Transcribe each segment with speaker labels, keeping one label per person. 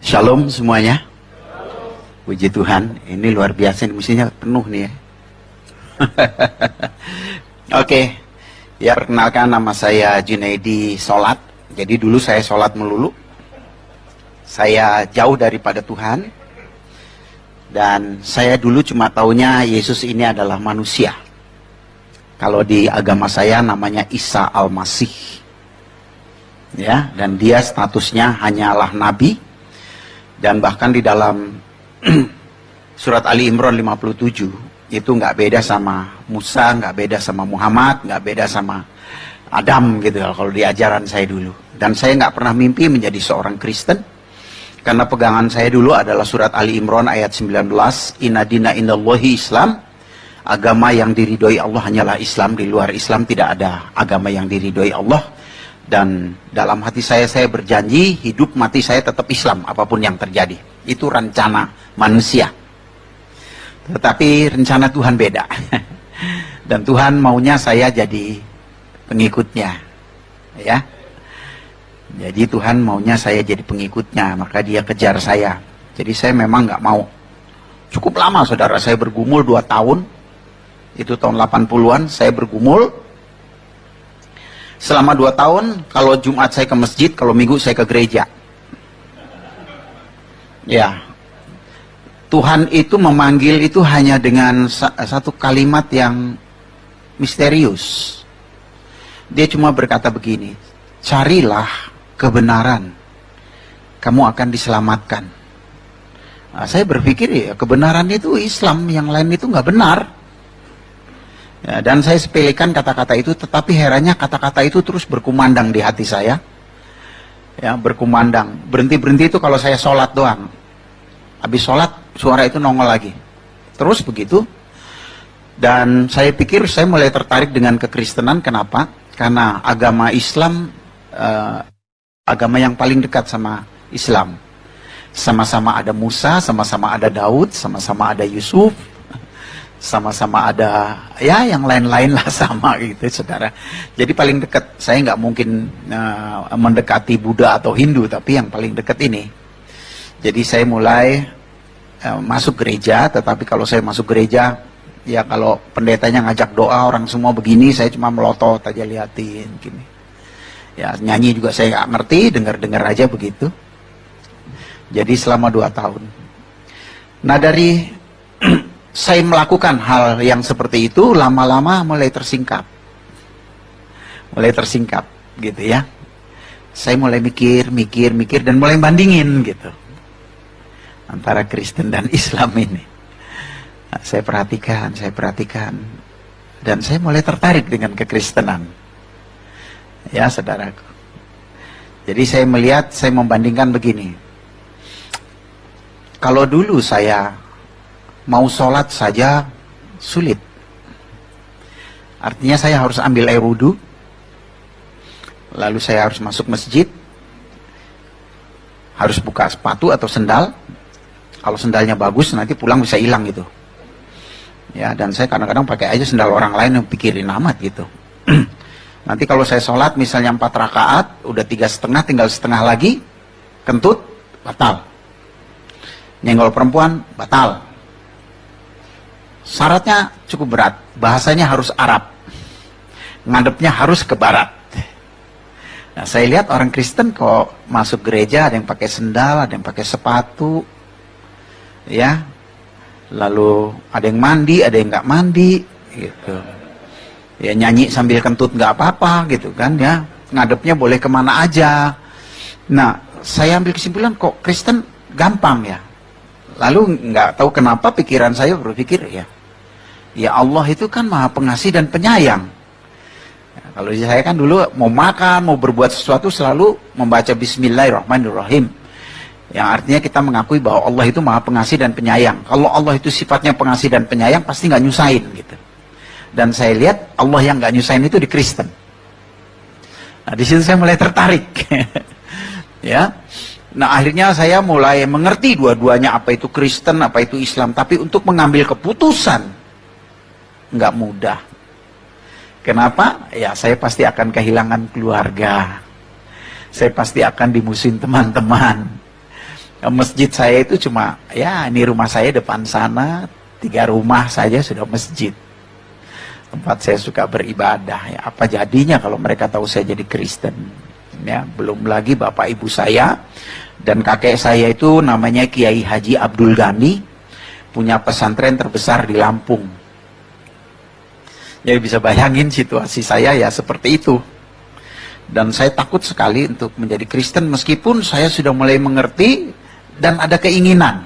Speaker 1: Shalom semuanya. Puji Tuhan, ini luar biasa, ini mestinya penuh nih ya. Oke, ya perkenalkan nama saya Junaidi Solat. Jadi dulu saya sholat melulu. Saya jauh daripada Tuhan. Dan saya dulu cuma taunya Yesus ini adalah manusia. Kalau di agama saya namanya Isa Al-Masih. Ya, dan dia statusnya hanyalah nabi. Dan bahkan di dalam surat Ali Imran 57 itu nggak beda sama Musa, nggak beda sama Muhammad, nggak beda sama Adam gitu kalau di ajaran saya dulu. Dan saya nggak pernah mimpi menjadi seorang Kristen karena pegangan saya dulu adalah surat Ali Imran ayat 19, Inna dina indallahi Islam, agama yang diridhoi Allah hanyalah Islam, di luar Islam tidak ada agama yang diridhoi Allah. Dan dalam hati saya berjanji hidup mati saya tetap Islam apapun yang terjadi. Itu rencana manusia. Tetapi rencana Tuhan beda. Dan Tuhan maunya saya jadi pengikutnya. Ya. Jadi Tuhan maunya saya jadi pengikutnya, maka dia kejar saya. Jadi saya memang nggak mau. Cukup lama saudara, saya bergumul 2 tahun. Itu tahun 80-an saya bergumul. Selama 2 tahun, kalau Jumat saya ke masjid, kalau Minggu saya ke gereja. Ya, Tuhan itu memanggil itu hanya dengan satu kalimat yang misterius. Dia cuma berkata begini, carilah kebenaran, kamu akan diselamatkan. Nah, saya berpikir ya kebenaran itu Islam, yang lain itu nggak benar. Ya, dan saya sepelekan kata-kata itu, tetapi herannya kata-kata itu terus berkumandang di hati saya. Ya, berkumandang. Berhenti-berhenti itu kalau saya sholat doang. Habis sholat, suara itu nongol lagi. Terus begitu. Dan saya pikir saya mulai tertarik dengan kekristenan. Kenapa? Karena agama Islam, agama yang paling dekat sama Islam. Sama-sama ada Musa, sama-sama ada Daud, sama-sama ada Yusuf. Sama-sama ada ya yang lain-lain lah sama gitu saudara. Jadi paling dekat, saya nggak mungkin mendekati Buddha atau Hindu, tapi yang paling dekat ini. Jadi saya mulai masuk gereja, tetapi kalau saya masuk gereja ya kalau pendetanya ngajak doa orang semua begini, saya cuma melotot aja liatin gini. Ya nyanyi juga saya nggak ngerti, dengar-dengar aja begitu. Jadi selama 2 tahun. Nah dari saya melakukan hal yang seperti itu, lama-lama mulai tersingkap. Mulai tersingkap, gitu ya. Saya mulai mikir, dan mulai bandingin, gitu. Antara Kristen dan Islam ini. Nah, saya perhatikan. Dan saya mulai tertarik dengan kekristenan. Ya, saudaraku. Jadi saya melihat, saya membandingkan begini. Kalau dulu saya mau sholat saja sulit. Artinya saya harus ambil air wudhu, lalu saya harus masuk masjid, harus buka sepatu atau sendal. Kalau sendalnya bagus nanti pulang bisa hilang gitu. Ya, dan saya kadang-kadang pakai aja sendal orang lain yang pikirin amat gitu. Nanti kalau saya sholat misalnya 4 rakaat, udah 3,5, tinggal setengah lagi, kentut, batal. Nyenggol perempuan, batal. Syaratnya cukup berat, bahasanya harus Arab, ngadepnya harus ke barat. Nah saya lihat orang Kristen kok masuk gereja ada yang pakai sendal, ada yang pakai sepatu, ya, lalu ada yang mandi, ada yang nggak mandi, gitu. Ya nyanyi sambil kentut nggak apa-apa, gitu kan, ya, ngadepnya boleh kemana aja. Nah saya ambil kesimpulan kok Kristen gampang ya. Lalu nggak tahu kenapa pikiran saya berpikir ya Allah itu kan maha pengasih dan penyayang. Ya, kalau saya kan dulu mau makan, mau berbuat sesuatu selalu membaca Bismillahirrahmanirrahim. Yang artinya kita mengakui bahwa Allah itu maha pengasih dan penyayang. Kalau Allah itu sifatnya pengasih dan penyayang pasti nggak nyusahin gitu. Dan saya lihat Allah yang nggak nyusahin itu di Kristen. Nah di situ saya mulai tertarik. Ya. Nah akhirnya saya mulai mengerti dua-duanya, apa itu Kristen, apa itu Islam. Tapi untuk mengambil keputusan nggak mudah. Kenapa? Ya saya pasti akan kehilangan keluarga. Saya pasti akan dimusuhin teman-teman. Masjid saya itu cuma, ya ini rumah saya depan sana, 3 rumah saja sudah masjid. Tempat saya suka beribadah. Ya, apa jadinya kalau mereka tahu saya jadi Kristen? Ya, belum lagi bapak ibu saya dan kakek saya itu namanya Kiai Haji Abdul Ghani, punya pesantren terbesar di Lampung. Jadi bisa bayangin situasi saya ya seperti itu. Dan saya takut sekali untuk menjadi Kristen meskipun saya sudah mulai mengerti dan ada keinginan.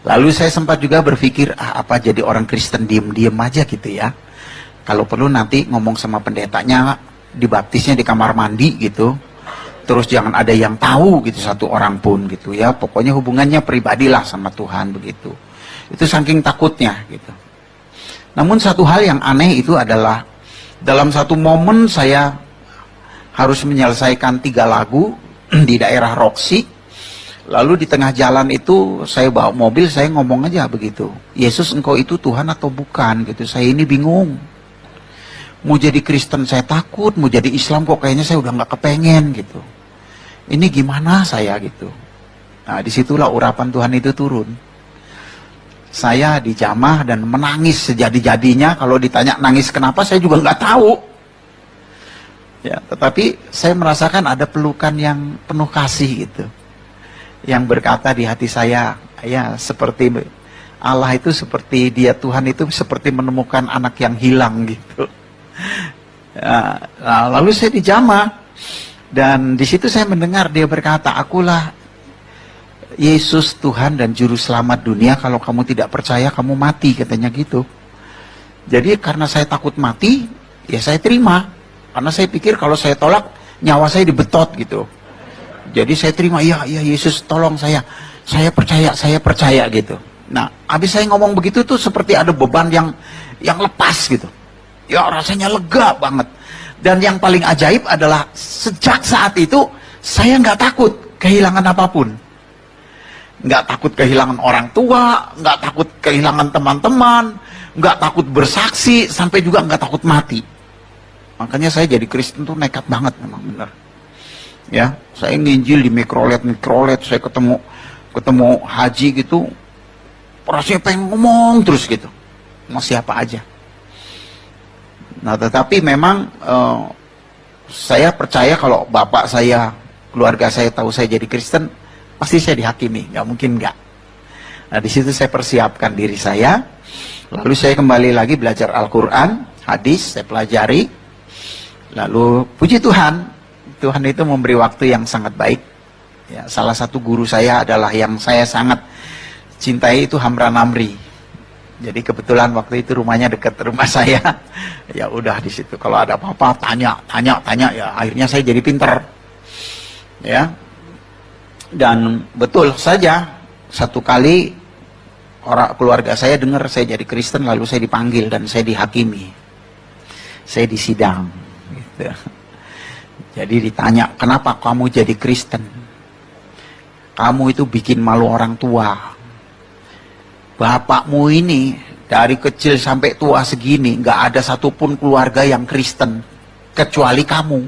Speaker 1: Lalu saya sempat juga berpikir, apa jadi orang Kristen diem-diem aja gitu ya. Kalau perlu nanti ngomong sama pendetanya, dibaptisnya di kamar mandi gitu. Terus jangan ada yang tahu gitu, satu orang pun gitu ya. Pokoknya hubungannya pribadilah sama Tuhan begitu. Itu saking takutnya gitu. Namun satu hal yang aneh itu adalah dalam satu momen saya harus menyelesaikan 3 lagu di daerah Roxy. Lalu di tengah jalan itu saya bawa mobil, saya ngomong aja begitu. Yesus, engkau itu Tuhan atau bukan gitu. Saya ini bingung. Mau jadi Kristen saya takut, mau jadi Islam kok kayaknya saya udah nggak kepengen gitu. Ini gimana saya gitu. Nah disitulah urapan Tuhan itu turun. Saya dijamah dan menangis sejadi-jadinya. Kalau ditanya nangis kenapa, saya juga nggak tahu. Ya, tetapi saya merasakan ada pelukan yang penuh kasih gitu. Yang berkata di hati saya, ya seperti Allah itu seperti dia, Tuhan itu seperti menemukan anak yang hilang gitu. Ya, lalu saya dijamah dan di situ saya mendengar dia berkata, akulah Yesus Tuhan dan Juru Selamat dunia, kalau kamu tidak percaya kamu mati, katanya gitu. Jadi karena saya takut mati, ya saya terima. Karena saya pikir kalau saya tolak, nyawa saya dibetot gitu. Jadi saya terima, iya Yesus tolong saya percaya gitu. Nah, habis saya ngomong begitu tuh seperti ada beban yang lepas gitu. Ya rasanya lega banget. Dan yang paling ajaib adalah sejak saat itu saya nggak takut kehilangan apapun. Nggak takut kehilangan orang tua, nggak takut kehilangan teman-teman, nggak takut bersaksi, sampai juga nggak takut mati. Makanya saya jadi Kristen tuh nekat banget memang benar. Ya, saya nginjil di mikrolet, saya ketemu haji gitu, rasanya pengen ngomong terus gitu, mau siapa aja. Nah, tetapi memang saya percaya kalau bapak saya, keluarga saya tahu saya jadi Kristen, pasti saya dihakimi, nggak mungkin nggak. Nah, di situ saya persiapkan diri saya, lalu saya kembali lagi belajar Al-Quran, hadis, saya pelajari, lalu puji Tuhan. Tuhan itu memberi waktu yang sangat baik. Ya, salah satu guru saya adalah yang saya sangat cintai itu Hamra Namri. Jadi kebetulan waktu itu rumahnya dekat rumah saya. Ya udah di situ kalau ada apa-apa tanya ya akhirnya saya jadi pinter. Ya. Dan betul saja satu kali orang keluarga saya dengar saya jadi Kristen lalu saya dipanggil dan saya dihakimi. Saya disidang gitu. Jadi ditanya, kenapa kamu jadi Kristen? Kamu itu bikin malu orang tua. Bapakmu ini dari kecil sampai tua segini, nggak ada satupun keluarga yang Kristen. Kecuali kamu.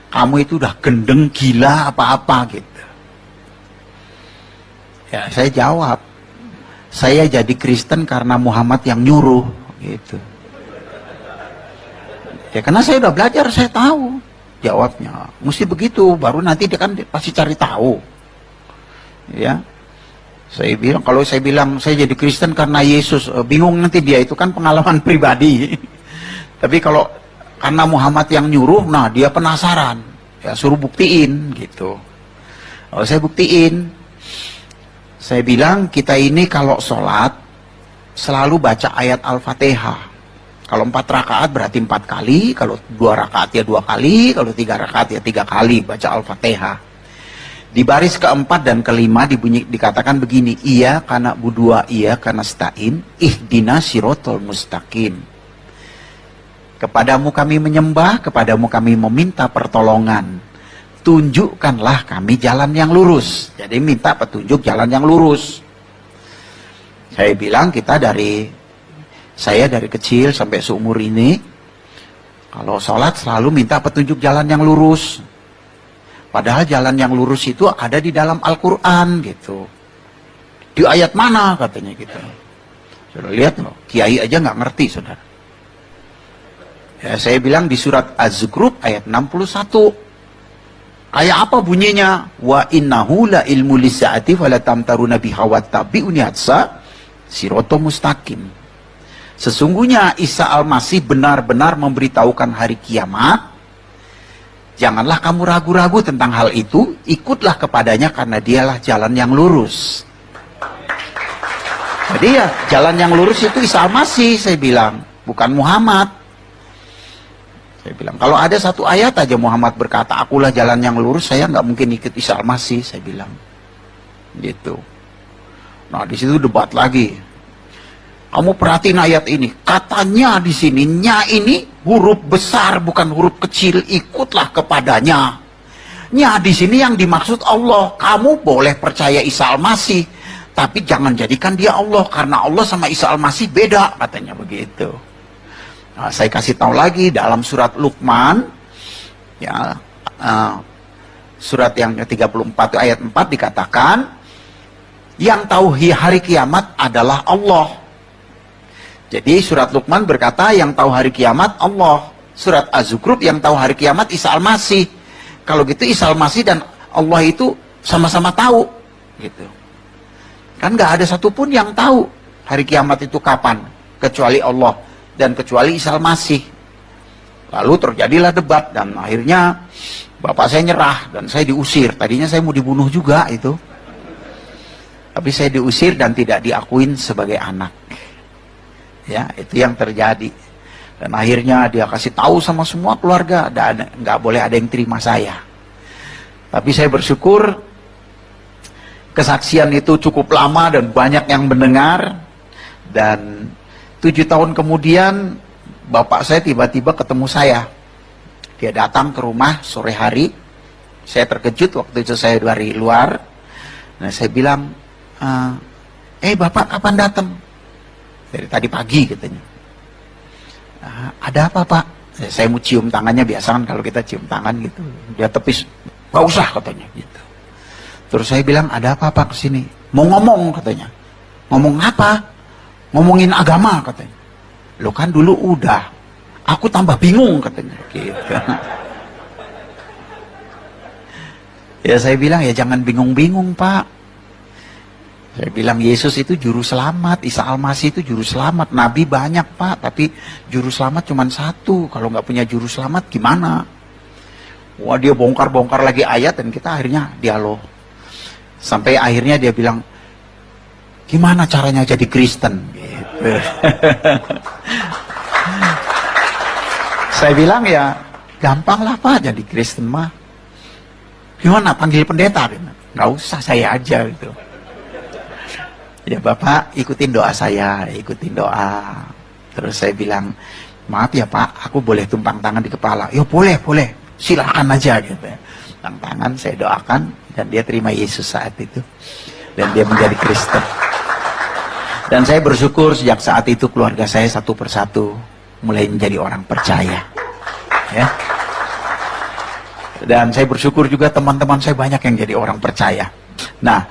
Speaker 1: Kamu itu udah gendeng, gila, apa-apa gitu. Ya saya jawab, saya jadi Kristen karena Muhammad yang nyuruh gitu. Ya karena saya udah belajar, saya tahu. Jawabnya, mesti begitu, baru nanti dia kan pasti cari tahu. Ya, saya bilang, kalau saya bilang saya jadi Kristen karena Yesus, bingung nanti dia, itu kan pengalaman pribadi. Tapi kalau karena Muhammad yang nyuruh, nah dia penasaran, ya suruh buktiin gitu. Kalau saya buktiin, saya bilang kita ini kalau sholat selalu baca ayat Al-Fatihah. Kalau 4 rakaat berarti 4 kali, kalau 2 rakaat ya 2 kali, kalau 3 rakaat ya 3 kali baca Al-Fatihah. Di baris keempat dan kelima dikatakan begini, iya kana budua iya kana stain, ihdina sirotol mustaqim. Kepadamu kami menyembah, kepadamu kami meminta pertolongan. Tunjukkanlah kami jalan yang lurus. Jadi minta petunjuk jalan yang lurus. Saya bilang saya dari kecil sampai seumur ini, kalau sholat selalu minta petunjuk jalan yang lurus. Padahal jalan yang lurus itu ada di dalam Al-Quran gitu. Di ayat mana katanya gitu. Saudara lihat loh, kiai aja nggak ngerti saudara. Ya, saya bilang di surat Az-Zukhruf ayat 61. Kayak apa bunyinya? Wa innahu la ilmu lisa'ati fala tamtaruna biha wattabi'uni hatsa sirata mustaqim. Sesungguhnya Isa Al-Masih benar-benar memberitahukan hari kiamat. Janganlah kamu ragu-ragu tentang hal itu, ikutlah kepadanya karena dialah jalan yang lurus. Jadi ya, jalan yang lurus itu Isa Al-Masih, saya bilang, bukan Muhammad. Saya bilang, kalau ada satu ayat aja Muhammad berkata, akulah jalan yang lurus, saya nggak mungkin ikut Isa Al-Masih, saya bilang. Gitu. Nah, di situ debat lagi. Kamu perhatiin ayat ini, katanya di sini, nya ini huruf besar bukan huruf kecil, ikutlah kepadanya. Nya di sini yang dimaksud Allah. Kamu boleh percaya Isa Al-Masih, tapi jangan jadikan dia Allah, karena Allah sama Isa Al-Masih beda, katanya begitu. Nah, saya kasih tahu lagi dalam surat Luqman, ya, surat yang ke-34 ayat 4 dikatakan, yang tahu hari kiamat adalah Allah. Jadi surat Luqman berkata yang tahu hari kiamat Allah. Surat Az-Zukhruf yang tahu hari kiamat Isa Al-Masih. Kalau gitu Isa Al-Masih dan Allah itu sama-sama tahu. Gitu. Kan nggak ada satupun yang tahu hari kiamat itu kapan. Kecuali Allah dan kecuali Isa Al-Masih. Lalu terjadilah debat dan akhirnya bapak saya nyerah dan saya diusir. Tadinya saya mau dibunuh juga itu. Tapi saya diusir dan tidak diakuin sebagai anak. Ya, itu yang terjadi. Dan akhirnya dia kasih tahu sama semua keluarga, dan nggak boleh ada yang terima saya. Tapi saya bersyukur kesaksian itu cukup lama dan banyak yang mendengar. Dan 7 tahun kemudian bapak saya tiba-tiba ketemu saya. Dia datang ke rumah sore hari. Saya terkejut waktu itu, saya dari luar. Nah, saya bilang, bapak kapan datang? Dari tadi pagi katanya. Ada apa pak? Saya mau cium tangannya, biasa kan kalau kita cium tangan gitu. Dia tepis, gak usah katanya gitu. Terus saya bilang, ada apa pak kesini? Mau ngomong katanya. Ngomong apa? Ngomongin agama katanya. Lo kan dulu udah. Aku tambah bingung katanya gitu. Ya saya bilang, ya jangan bingung-bingung pak. Saya bilang Yesus itu juru selamat, Isa Al-Masih itu juru selamat. Nabi banyak pak, tapi juru selamat cuma satu. Kalau nggak punya juru selamat gimana? Wah dia bongkar-bongkar lagi ayat dan kita akhirnya dialog. Sampai akhirnya dia bilang, gimana caranya jadi Kristen? Gitu. Saya bilang ya gampang lah pak jadi Kristen mah. Gimana panggil pendeta? Nggak usah, saya aja gitu. Ya bapak ikutin doa saya, ikutin doa. Terus saya bilang, maaf ya pak, aku boleh tumpang tangan di kepala? Ya boleh, boleh, silakan aja gitu. Tumpang tangan, saya doakan dan dia terima Yesus saat itu. Dan dia menjadi Kristen. Dan saya bersyukur sejak saat itu keluarga saya satu persatu mulai menjadi orang percaya. Ya. Dan saya bersyukur juga teman-teman saya banyak yang jadi orang percaya. Nah,